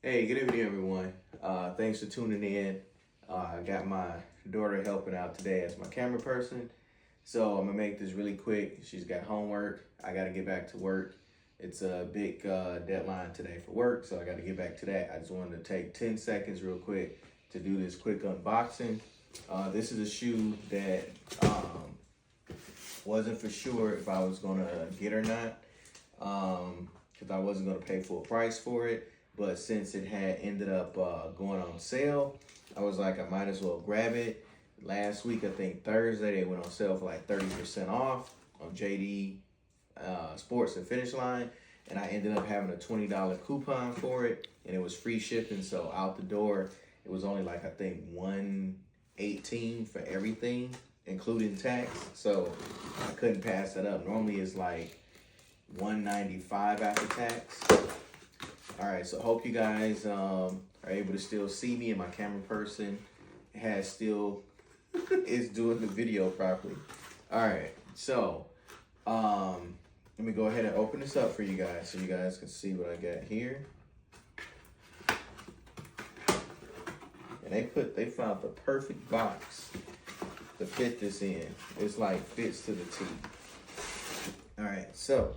Hey, good evening, everyone. Thanks for tuning in. I got my daughter helping out today as my camera person. So I'm gonna make this really quick. She's got homework. I gotta get back to work. It's a big deadline today for work, so I gotta get back to that. I just wanted to take 10 seconds real quick to do this quick unboxing. This is a shoe that wasn't for sure if I was gonna get or not, because I wasn't gonna pay full price for it. But since it had ended up going on sale, I was like, I might as well grab it. Last week, I think Thursday, they went on sale for like 30% off on JD Sports and Finish Line. And I ended up having a $20 coupon for it, and it was free shipping. So out the door, it was only like, I think, $118 for everything, including tax. So I couldn't pass that up. Normally it's like $195 after tax. All right, so hope you guys are able to still see me, and my camera person is doing the video properly. All right, so let me go ahead and open this up for you guys so you guys can see what I got here. And they found the perfect box to fit this in. It's like fits to the T. All right, so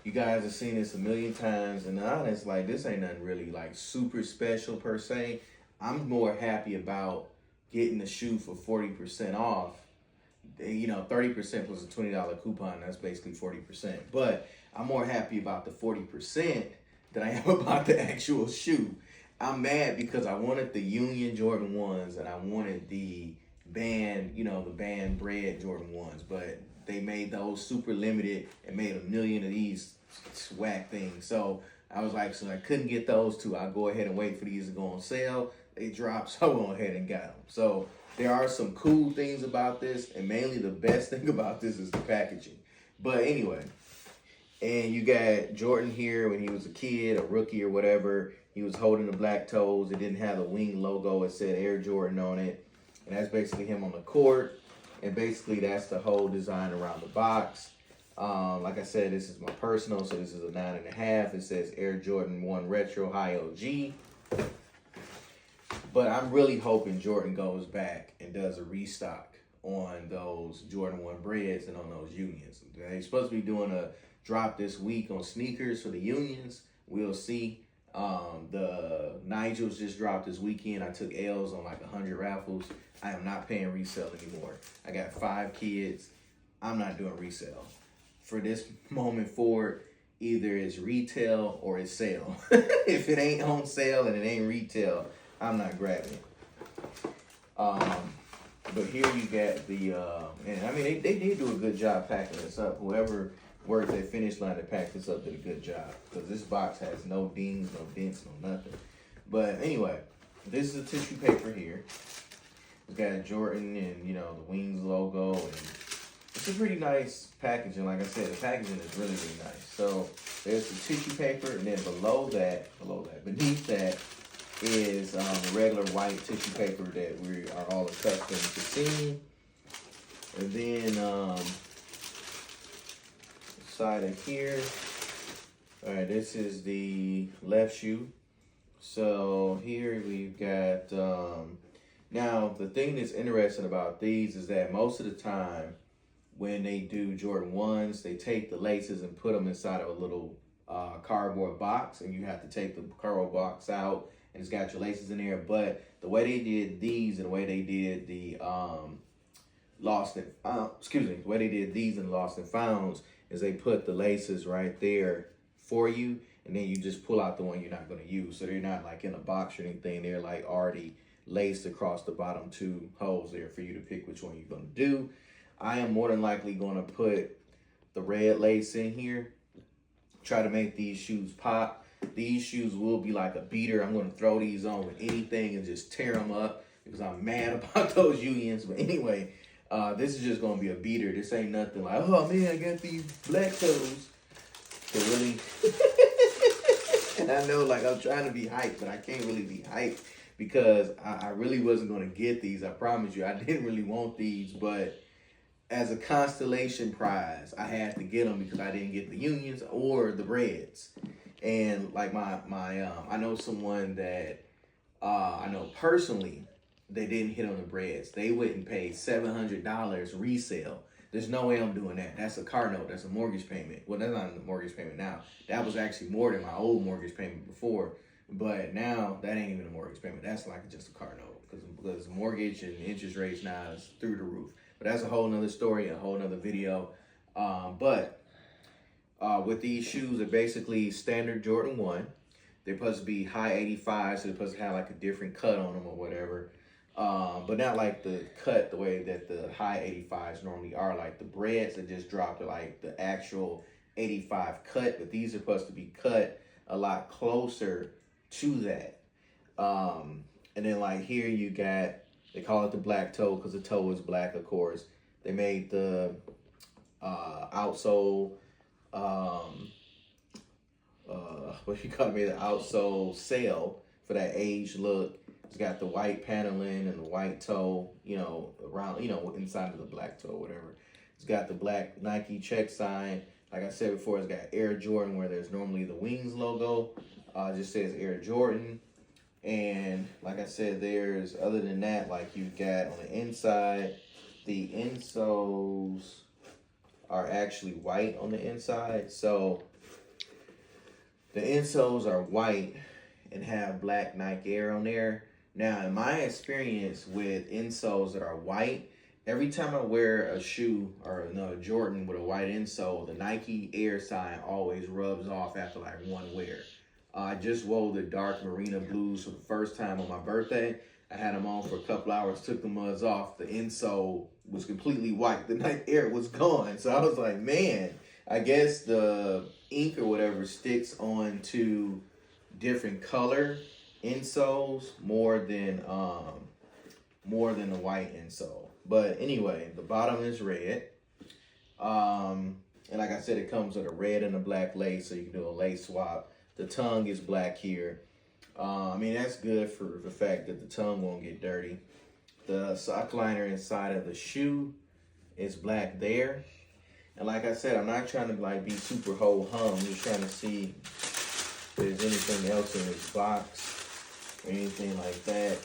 you guys have seen this a million times, and honest, like, this ain't nothing really like super special per se. I'm more happy about getting the shoe for 40% off. You know, 30% plus a $20 coupon, that's basically 40%. But I'm more happy about the 40% than I am about the actual shoe. I'm mad because I wanted the Union Jordan 1s and I wanted the band, the band bread Jordan 1s, but they made those super limited and made a million of these whack things. So I was like, so I couldn't get those two. I'll go ahead and wait for these to go on sale. They dropped, so I went ahead and got them. So there are some cool things about this, and mainly the best thing about this is the packaging. But anyway, and you got Jordan here when he was a kid, a rookie or whatever. He was holding the black toes. It didn't have the wing logo. It said Air Jordan on it. And that's basically him on the court. And basically that's the whole design around the box. Like I said, this is my personal, so this is a 9.5. It says Air Jordan 1 Retro High OG. But I'm really hoping Jordan goes back and does a restock on those Jordan 1 breads and on those Unions. They're supposed to be doing a drop this week on sneakers for the Unions. We'll see. The Nigels just dropped this weekend. I took L's on like 100 raffles. I am not paying resale anymore. I got 5 kids. I'm not doing resale. For this moment forward, either it's retail or it's sale. If it ain't on sale and it ain't retail, I'm not grabbing it. But here you got the, and I mean, they did do a good job packing this up. Whoever worked at Finish Line to pack this up did a good job, because this box has no dings, no dents, no nothing. But anyway, this is the tissue paper here. It's got Jordan and, the Wings logo, and it's a pretty nice packaging. Like I said, the packaging is really, really nice. So there's the tissue paper, and then beneath that is the regular white tissue paper that we are all accustomed to seeing. And then side of here, all right, this is the left shoe. So here we've got, now the thing that's interesting about these is that most of the time when they do Jordan 1s, they take the laces and put them inside of a little cardboard box, and you have to take the cardboard box out, and it's got your laces in there. But the way they did these and the way they did the Lost and Founds is they put the laces right there for you, and then you just pull out the one you're not going to use. So they're not like in a box or anything. They're like already laced across the bottom 2 holes there for you to pick which one you're going to do. I am more than likely going to put the red lace in here, try to make these shoes pop. These shoes will be like a beater. I'm going to throw these on with anything and just tear them up because I'm mad about those Unions. But anyway, this is just going to be a beater. This ain't nothing like, oh man, I got these black toes. So really, and I know like I'm trying to be hyped, but I can't really be hyped because I really wasn't going to get these. I promise you, I didn't really want these, but as a constellation prize, I had to get them because I didn't get the Unions or the Reds. And like I know someone that I know personally, they didn't hit on the breads. They went and paid $700 resale. There's no way I'm doing that. That's a car note. That's a mortgage payment. Well, that's not a mortgage payment now. That was actually more than my old mortgage payment before. But now that ain't even a mortgage payment. That's like just a car note because mortgage and interest rates now is through the roof. But that's a whole nother story, a whole nother video. But with these shoes, they're basically standard Jordan 1. They're supposed to be high 85, so they're supposed to have like a different cut on them or whatever. But not like the cut the way that the high 85s normally are. Like the breads that just dropped like the actual 85 cut, but these are supposed to be cut a lot closer to that. And then like here you got, they call it the black toe because the toe is black, of course. They made the outsole, what you call me, the outsole sail for that aged look. It's got the white paneling and the white toe, you know, around, you know, inside of the black toe, whatever. It's got the black Nike check sign. Like I said before, it's got Air Jordan where there's normally the Wings logo. It just says Air Jordan. And like I said, there's, other than that, like you got on the inside, the insoles are actually white on the inside. So the insoles are white and have black Nike Air on there. Now, in my experience with insoles that are white, every time I wear a shoe or another Jordan with a white insole, the Nike Air sign always rubs off after like one wear. I just wore the dark Marina Blues for the first time on my birthday. I had them on for a couple hours, took the muds off. The insole was completely white. The Nike Air was gone. So I was like, man, I guess the ink or whatever sticks on to different color insoles more than the white insole. But anyway, the bottom is red. And like I said, it comes with a red and a black lace, so you can do a lace swap. The tongue is black here. I mean, that's good for the fact that the tongue won't get dirty. The sock liner inside of the shoe is black there. And like I said, I'm not trying to like be super ho-hum. I'm just trying to see if there's anything else in this box or anything like that.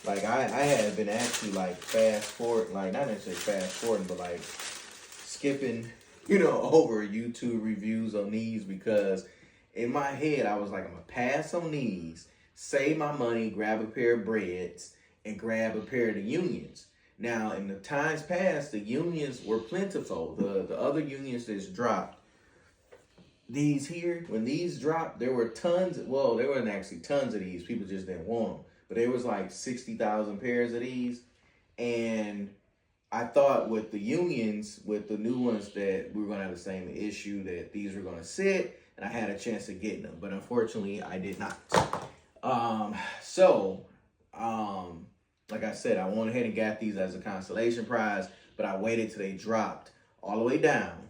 Like I had been actually like fast forward, like not necessarily fast forwarding, but like skipping, you know, over YouTube reviews on these because in my head, I was like, I'm going to pass on these, save my money, grab a pair of breads, and grab a pair of the Unions. Now, in the times past, the Unions were plentiful. The other Unions that's dropped, these here, when these dropped, there were tons. Well, there weren't actually tons of these. People just didn't want them. But there was like 60,000 pairs of these. And I thought with the Unions, with the new ones, that we were going to have the same issue, that these were going to sit. And I had a chance of getting them, but unfortunately, I did not. Like I said, I went ahead and got these as a consolation prize, but I waited till they dropped all the way down,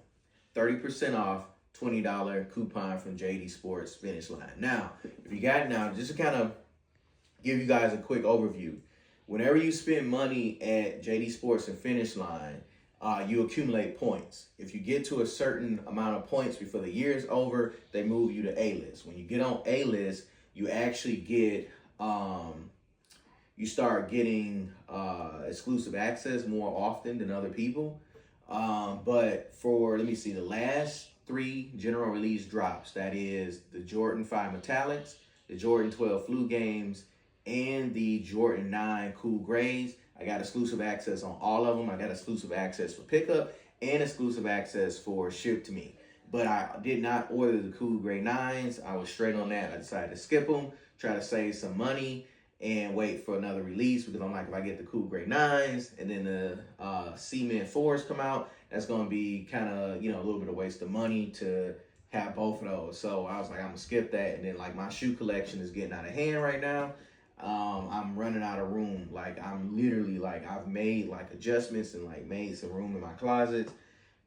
30% off, $20 coupon from JD Sports Finish Line. Now, if you got it now, just to kind of give you guys a quick overview, whenever you spend money at JD Sports and Finish Line, you accumulate points. If you get to a certain amount of points before the year is over, they move you to A-list. When you get on A-list, you actually get, you start getting exclusive access more often than other people. But for, let me see, the last 3 general release drops, that is the Jordan 5 Metallics, the Jordan 12 Flu Games, and the Jordan 9 Cool Grays, I got exclusive access on all of them. I got exclusive access for pickup and exclusive access for ship to me. But I did not order the Cool Gray 9s. I was straight on that. I decided to skip them, try to save some money, and wait for another release because I'm like, if I get the Cool Gray 9s and then the Cement 4s come out, that's going to be kind of, you know, a little bit of waste of money to have both of those. So I was like, I'm going to skip that. And then like my shoe collection is getting out of hand right now. I'm running out of room. Like I'm literally like, I've made like adjustments and like made some room in my closets,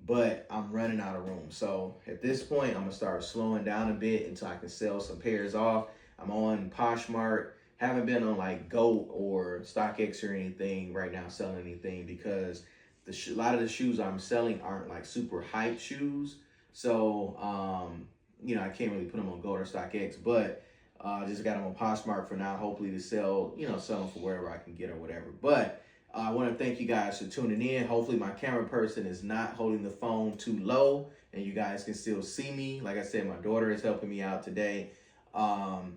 but I'm running out of room. So at this point, I'm gonna start slowing down a bit until I can sell some pairs off. I'm on Poshmark. Haven't been on like GOAT or StockX or anything right now selling anything because a lot of the shoes I'm selling aren't like super hype shoes. So you know, I can't really put them on Gold or StockX, but just got them on Poshmark for now. Hopefully to sell, you know, sell them for wherever I can get or whatever. But I want to thank you guys for tuning in. Hopefully my camera person is not holding the phone too low and you guys can still see me. Like I said, my daughter is helping me out today. I'm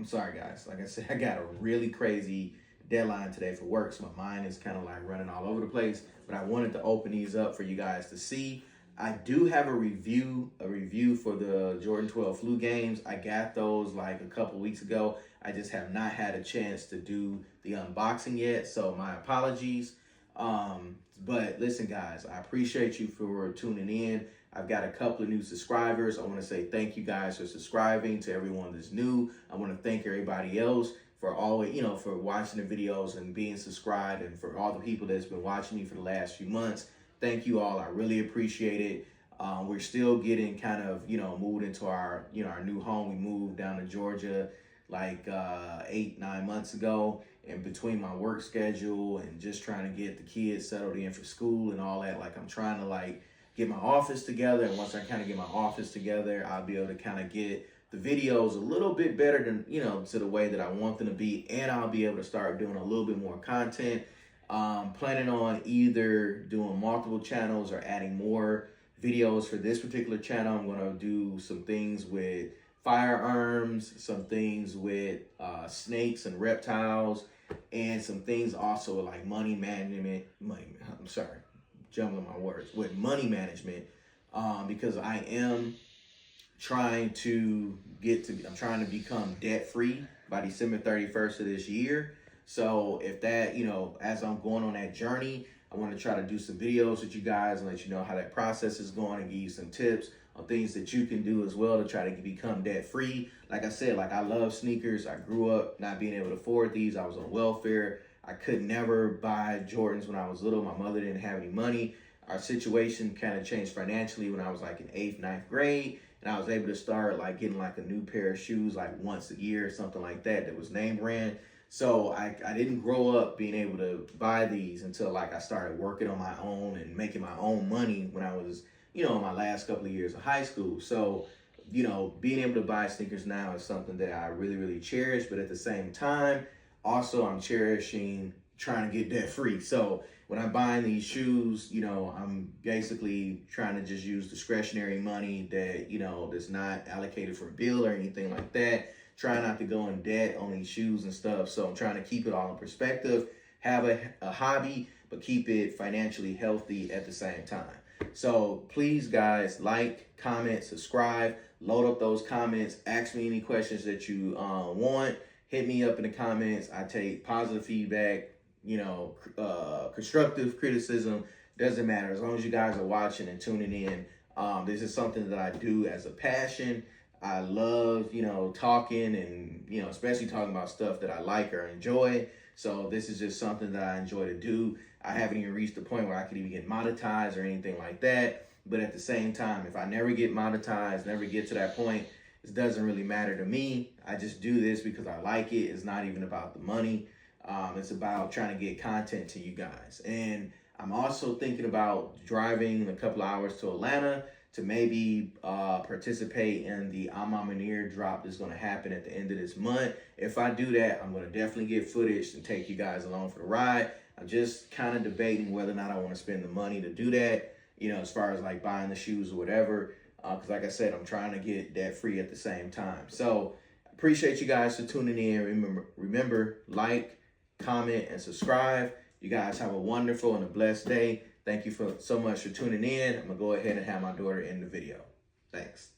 sorry guys. Like I said, I got a really crazy deadline today for work, so my mind is kind of like running all over the place, but I wanted to open these up for you guys to see. I do have a review for the Jordan 12 flu games. I got those like a couple weeks ago. I just have not had a chance to do the unboxing yet, so my apologies. But listen guys, I appreciate you for tuning in. I've got a couple of new subscribers. I want to say thank you guys for subscribing. To everyone that's new, I want to thank everybody else for always, you know, for watching the videos and being subscribed, and for all the people that's been watching me for the last few months. Thank you all. I really appreciate it. We're still getting kind of, you know, moved into our, you know, our new home. We moved down to Georgia like 8-9 months ago, and between my work schedule and just trying to get the kids settled in for school and all that, like I'm trying to like get my office together. And once I kind of get my office together, I'll be able to kind of get the videos a little bit better than, you know, to the way that I want them to be. And I'll be able to start doing a little bit more content. Planning on either doing multiple channels or adding more videos for this particular channel. I'm going to do some things with firearms, some things with snakes and reptiles, and some things also like money management, jumbling my words, with money management, because I am trying to I'm trying to become debt free by December 31st of this year. So if that, you know, as I'm going on that journey, I want to try to do some videos with you guys and let you know how that process is going, and give you some tips on things that you can do as well to try to become debt free. Like I said, like I love sneakers. I grew up not being able to afford these. I was on welfare. I could never buy Jordans when I was little. My mother didn't have any money. Our situation kind of changed financially when I was like in 8th, 9th grade. And I was able to start like getting like a new pair of shoes like once a year or something like that that was name brand. So I didn't grow up being able to buy these until like I started working on my own and making my own money when I was, you know, in my last couple of years of high school. So, you know, being able to buy sneakers now is something that I really, really cherish. But at the same time, also I'm cherishing trying to get debt free. So when I'm buying these shoes, you know, I'm basically trying to just use discretionary money that, you know, that's not allocated for a bill or anything like that. Try not to go in debt on these shoes and stuff. So I'm trying to keep it all in perspective, have a hobby, but keep it financially healthy at the same time. So please guys, like, comment, subscribe, load up those comments, ask me any questions that you want, hit me up in the comments. I take positive feedback, you know, constructive criticism, doesn't matter. As long as you guys are watching and tuning in, this is something that I do as a passion. I love, you know, talking and, you know, especially talking about stuff that I like or enjoy. So this is just something that I enjoy to do. I haven't even reached the point where I could even get monetized or anything like that. But at the same time, if I never get monetized, never get to that point, it doesn't really matter to me. I just do this because I like it. It's not even about the money. It's about trying to get content to you guys. And I'm also thinking about driving a couple hours to Atlanta to maybe participate in the Reimagined drop that's going to happen at the end of this month. If I do that, I'm going to definitely get footage and take you guys along for the ride. I'm just kind of debating whether or not I want to spend the money to do that, you know, as far as like buying the shoes or whatever. Because like I said, I'm trying to get debt free at the same time. So appreciate you guys for tuning in. Remember, like, comment, and subscribe. You guys have a wonderful and a blessed day. Thank you so much for tuning in. I'm going to go ahead and have my daughter end the video. Thanks.